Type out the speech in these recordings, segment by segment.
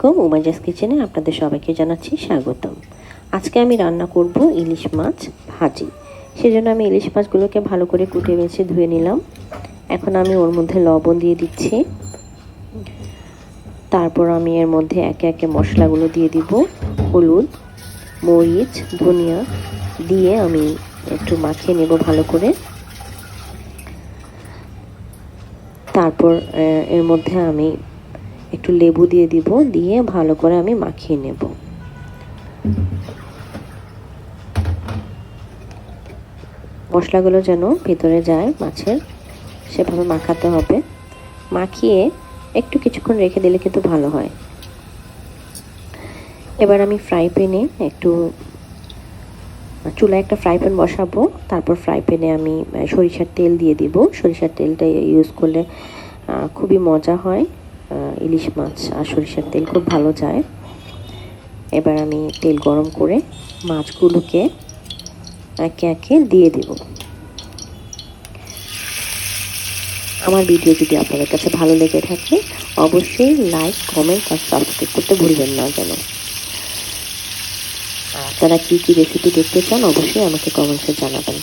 আলাইকুম, উমাইজাস কিচেনে আপনাদের সবাইকে জানাচ্ছি স্বাগতম। আজকে আমি রান্না করব ইলিশ মাছ ভাজি। সেজন্য আমি ইলিশ মাছগুলোকে ভালো করে কুটে বেছে ধুয়ে নিলাম। এখন আমি ওর মধ্যে লবণ দিয়ে দিচ্ছি। তারপর আমি এর মধ্যে একে একে মশলাগুলো দিয়ে দিব। হলুদ, মরিচ, ধনিয়া দিয়ে আমি একটু মাখিয়ে নেব ভালো করে। তারপর এর মধ্যে আমি একটু লেবু দিয়ে দিব, দিয়ে ভালো করে আমি মাখিয়ে নেব। মশলাগুলো যেন ভিতরে যায় মাছের, সেভাবে মাখাতে হবে। মাখিয়ে একটু কিছুক্ষণ রেখে দিলে কিন্তু ভালো হয়। এবার আমি ফ্রাই প্যানে চুলায় একটা ফ্রাই প্যান বসাবো। তারপর ফ্রাই প্যানে আমি সরিষার তেল দিয়ে দিব। সরিষার তেলটা ইউজ করলে খুবই মজা হয়। ইলিশ মাছ আর সরিষার তেল খুব ভালো যায়। এবার আমি তেল গরম করে মাছগুলোকে একে একে দিয়ে দিব। আমার ভিডিও যদি আপনাদের কাছে ভালো লেগে থাকে অবশ্যই লাইক, কমেন্ট আর সাবস্ক্রাইব করতে ভুলবেন না যেন। আপনারা কী কী রেসিপি দেখতে চান অবশ্যই আমাকে কমেন্টসে জানাবেন।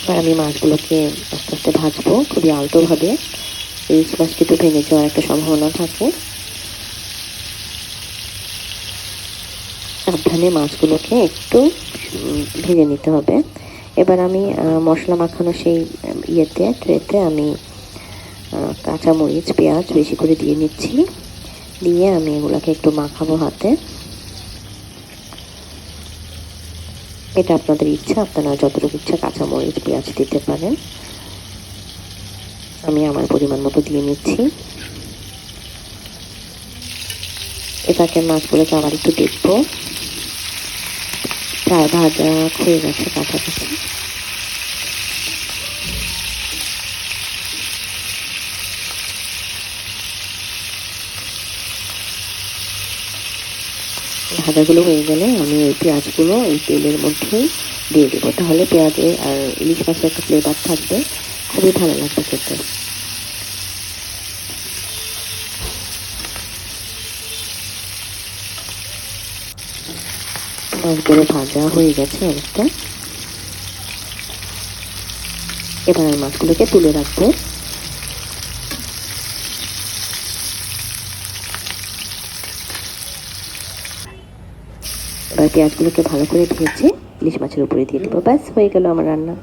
এবার আমি মাছগুলোকে আস্তে আস্তে ভাজবো খুবই আলতোভাবে। ইলিশ মাছ কিন্তু ভেঙে যাওয়ার একটা সম্ভাবনা থাকে। সাবধানে মাছগুলোকে একটু ভেজে নিতে হবে। এবার আমি মশলা মাখানো সেই ট্রেতে আমি কাঁচামরিচ, পেঁয়াজ বেশি করে দিয়ে নিচ্ছি। দিয়ে আমি এগুলোকে একটু মাখাবো হাতে। এটা আপনাদের ইচ্ছা, আপনারা যতটুকু ইচ্ছা কাঁচামরিচ, পেঁয়াজ দিতে পারেন। আমি আমার পরিমাণ মতো দিয়ে নিচ্ছি। এটাকে মাছগুলোকে আবার একটু দেখবো, প্রায় ভাজা হয়ে গেছে কাছাকাছি। ভাজাগুলো হয়ে গেলে আমি এই পেঁয়াজগুলো এই তেলের মধ্যেই দিয়ে দেবো। তাহলে পেঁয়াজে আর ইলিশ মাছের একটা ফ্লেভার থাকবে, খুবই ভালো লাগবে খেতে। মাছগুলো ভাজা হয়ে গেছে অনেকটা। এবার আমি মাছগুলোকে তুলে রাখবো। এবার পেঁয়াজগুলোকে ভালো করে ভেজে ইলিশ মাছের উপরে দিয়ে দেবো। ব্যাস হয়ে গেল আমার রান্না।